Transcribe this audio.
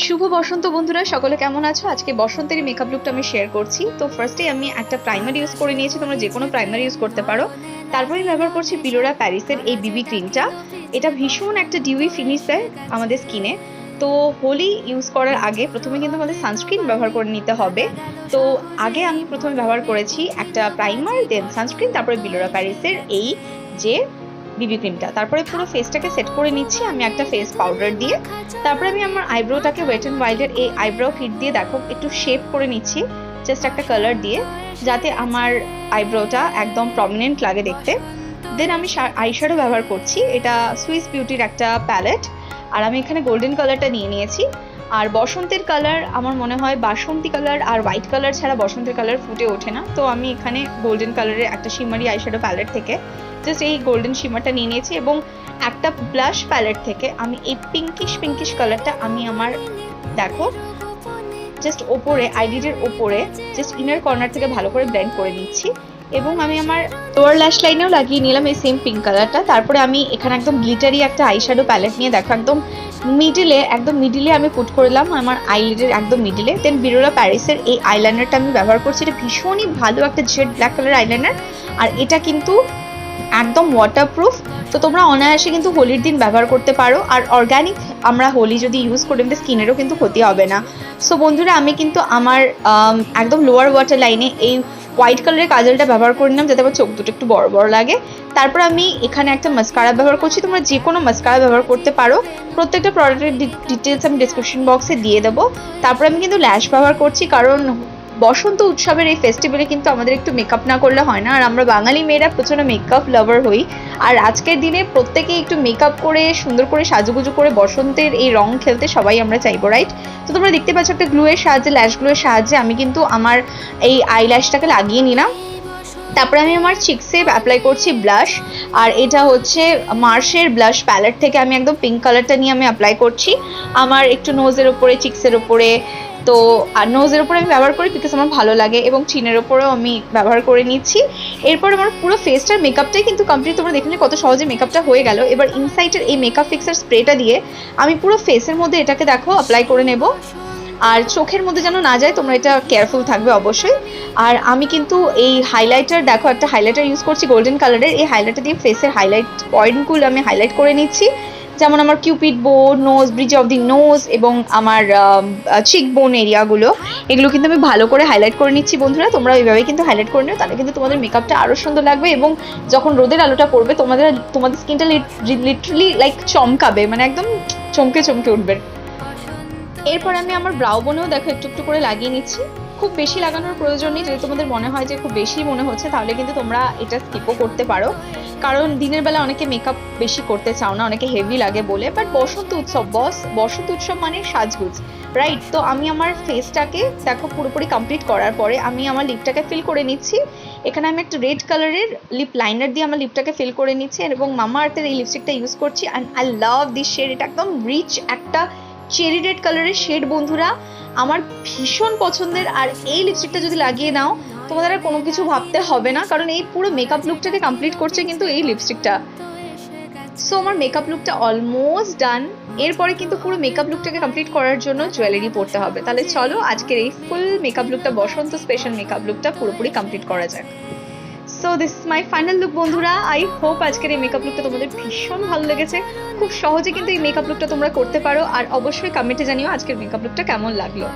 শুভ বসন্ত বন্ধুরা, সকলে কেমন আছো? আজকে বসন্তের মেকআপ লুকটা আমি শেয়ার করছি। তো ফার্স্টে আমি একটা প্রাইমার ইউজ করে নিয়েছি, তোমরা যে কোনো প্রাইমার ইউজ করতে পারো। তারপরে ব্যবহার করছি পিলোরা প্যারিসের এই বিবি ক্রিমটা। এটা ভীষণ একটা ডিউই ফিনিশ দেয় আমাদের স্কিনে। তো হোলি ইউজ করার আগে প্রথমে কিন্তু আমাদের সানস্ক্রিন ব্যবহার করে নিতে হবে। তো আগে আমি প্রথমে ব্যবহার করেছি একটা প্রাইমার, দেন সানস্ক্রিন, তারপরে পিলোরা প্যারিসের এই যে বিবি ক্রিমটা। তারপরে পুরো ফেসটাকে সেট করে নিচ্ছি আমি একটা ফেস পাউডার দিয়ে। তারপরে আমি আমার আইব্রোটাকে ওয়েট অ্যান্ড ওয়াইল্ডের এই আইব্রো কিট দিয়ে দেখো একটু শেপ করে নিচ্ছি, জাস্ট একটা কালার দিয়ে, যাতে আমার আইব্রোটা একদম প্রমিনেন্ট লাগে দেখতে। দেন আমি আইশ্যাডো ব্যবহার করছি, এটা সুইস বিউটির একটা প্যালেট, আর আমি এখানে গোল্ডেন কালারটা নিয়ে নিয়েছি। আর বসন্তের কালার আমার মনে হয় বাসন্তী কালার আর হোয়াইট কালার ছাড়া বসন্তের কালার ফুটে ওঠে না। তো আমি এখানে গোল্ডেন কালারের একটা শিমারি আইশ্যাডো প্যালেট থেকে জাস্ট এই গোল্ডেন শিমারটা নিয়ে নিয়েছি, এবং একটা ব্লাশ প্যালেট থেকে আমি এই পিঙ্কিশ কালারটা আমি আমার দেখো জাস্ট ওপরে আইলিডের ওপরে জাস্ট ইনার কর্নার থেকে ভালো করে ব্লেন্ড করে নিচ্ছি, এবং আমি আমার লোয়ার ল্যাশ লাইনেও লাগিয়ে নিলাম এই সেম পিঙ্ক কালারটা। তারপরে আমি এখানে একদম গ্লিটারি একটা আইশ্যাডো প্যালেট নিয়ে দেখো একদম মিডিলে আমি পুট করলাম আমার আইলিডের একদম মিডিলে। দেন পিলোরা প্যারিসের এই আইলাইনারটা আমি ব্যবহার করছি, এটা ভীষণই ভালো একটা জেড ব্ল্যাক কালার আইলাইনার, আর এটা কিন্তু একদম ওয়াটারপ্রুফ। তো তোমরা অনায়াসে কিন্তু হোলির দিন ব্যবহার করতে পারো, আর অর্গ্যানিক আমরা হোলি যদি ইউজ করি আমাদের স্কিনেরও কিন্তু ক্ষতি হবে না। সো বন্ধুরা, আমি কিন্তু আমার একদম লোয়ার ওয়াটার লাইনে এই হোয়াইট কালারের কাজলটা ব্যবহার করে নিলাম, যাতে আমার চোখ দুটো একটু বড় বড় লাগে। তারপর আমি এখানে একটা মাস্কারা ব্যবহার করছি, তোমরা যে কোনো মাস্কারা ব্যবহার করতে পারো। প্রত্যেকটা প্রোডাক্টের ডিটেলস আমি ডিসক্রিপশন বক্সে দিয়ে দেবো। তারপর আমি কিন্তু ল্যাশ ব্যবহার করছি, কারণ বসন্ত উৎসবের এই ফেস্টিভ্যালে কিন্তু আমাদের একটু মেকআপ না করলে হয় না, আর আমরা বাঙালি মেয়েরা প্রচণ্ড মেকআপ লাভার হই। আর আজকের দিনে প্রত্যেকেই একটু মেকআপ করে সুন্দর করে সাজুগুজু করে বসন্তের এই রং খেলতে সবাই আমরা চাইবো, রাইট? তো তোমরা দেখতে পাচ্ছ একটা গ্লুয়ের সাহায্যে, ল্যাশ গ্লুয়ের সাহায্যে আমি কিন্তু আমার এই আইল্যাশটাকে লাগিয়ে নিলাম। তারপরে আমি আমার চিক্সে অ্যাপ্লাই করছি ব্লাশ, আর এটা হচ্ছে মার্শের ব্লাশ প্যালেট থেকে আমি একদম পিঙ্ক কালারটা নিয়ে আমি অ্যাপ্লাই করছি আমার একটু নোজের ওপরে, চিক্সের ওপরে। তো আর নোজের ওপরে আমি ব্যবহার করি বিকজ আমার ভালো লাগে, এবং চিনের ওপরেও আমি ব্যবহার করে নিচ্ছি। এরপর আমার পুরো ফেসটার মেকআপটাই কিন্তু কমপ্লিট, তোমরা দেখলে কত সহজে মেকআপটা হয়ে গেল। এবার ইনসাইটের এই মেকআপ ফিক্সার স্প্রেটা দিয়ে আমি পুরো ফেসের মধ্যে এটাকে দেখো অ্যাপ্লাই করে নেব, আর চোখের মধ্যে যেন না যায়, তোমরা এটা কেয়ারফুল থাকবে অবশ্যই। আর আমি কিন্তু এই হাইলাইটার দেখো একটা হাইলাইটার ইউজ করছি গোল্ডেন কালারের, এই হাইলাইটার দিয়ে ফেসের হাইলাইট পয়েন্টগুলো আমি হাইলাইট করে নিচ্ছি, যেমন আমার cupid bow, nose, bridge of the nose, এবং আমার চিক বোন এরিয়াগুলো, এগুলো কিন্তু আমি ভালো করে হাইলাইট করে নিচ্ছি। বন্ধুরা, তোমরা এইভাবে কিন্তু হাইলাইট করে নিও, তাহলে কিন্তু তোমাদের মেকআপটা আরও সুন্দর লাগবে, এবং যখন রোদের আলোটা পড়বে তোমাদের স্কিনটা লিটারালি লাইক চমকাবে, মানে একদম চমকে উঠবে। এরপর আমি আমার ব্রাউ বোনেও দেখো একটু একটু করে লাগিয়ে নিচ্ছি, খুব বেশি লাগানোর প্রয়োজন নেই। যদি তোমাদের মনে হয় যে খুব বেশি মনে হচ্ছে, তাহলে কিন্তু তোমরা এটা স্কিপও করতে পারো, কারণ দিনের বেলা অনেকে মেকআপ বেশি করতে চাও না, অনেকে হেভি লাগে বলে। বাট বসন্ত উৎসব মানে সাজগুজ, রাইট? তো আমি আমার ফেসটাকে দেখো পুরোপুরি কমপ্লিট করার পরে আমি আমার লিপটাকে ফিল করে নিচ্ছি। এখানে আমি একটা রেড কালারের লিপ লাইনার দিয়ে আমার লিপটাকে ফিল করে নিচ্ছি, এবং মামা আর্থের এই লিপস্টিকটা ইউজ করছি, and I love this shade. এটা একদম রিচ একটা চেরি রেড কালারের শেড বন্ধুরা, আমার ভীষণ পছন্দের। আর এই লিপস্টিকটা যদি লাগিয়ে নাও, তোমাদের আর কোনো কিছু ভাবতে হবে না, কারণ এই পুরো মেকআপ লুকটাকে কমপ্লিট করছে কিন্তু এই লিপস্টিকটা। সো আমার মেকআপ লুকটা অলমোস্ট ডান। এরপরে কিন্তু পুরো মেকআপ লুকটাকে কমপ্লিট করার জন্য জুয়েলারি পরতে হবে। তাহলে চলো আজকের এই ফুল মেকআপ লুকটা, বসন্ত স্পেশাল মেকআপ লুকটা পুরোপুরি কমপ্লিট করা যাক। So this is my final look বন্ধুরা। আই হোপ আজকের এই মেকআপ লুকটা তোমাদের ভীষণ ভালো লেগেছে। খুব সহজে কিন্তু এই মেকআপ লুকটা তোমরা করতে পারো, আর অবশ্যই কমেন্টে জানিও আজকের মেকআপ লুকটা কেমন লাগলো।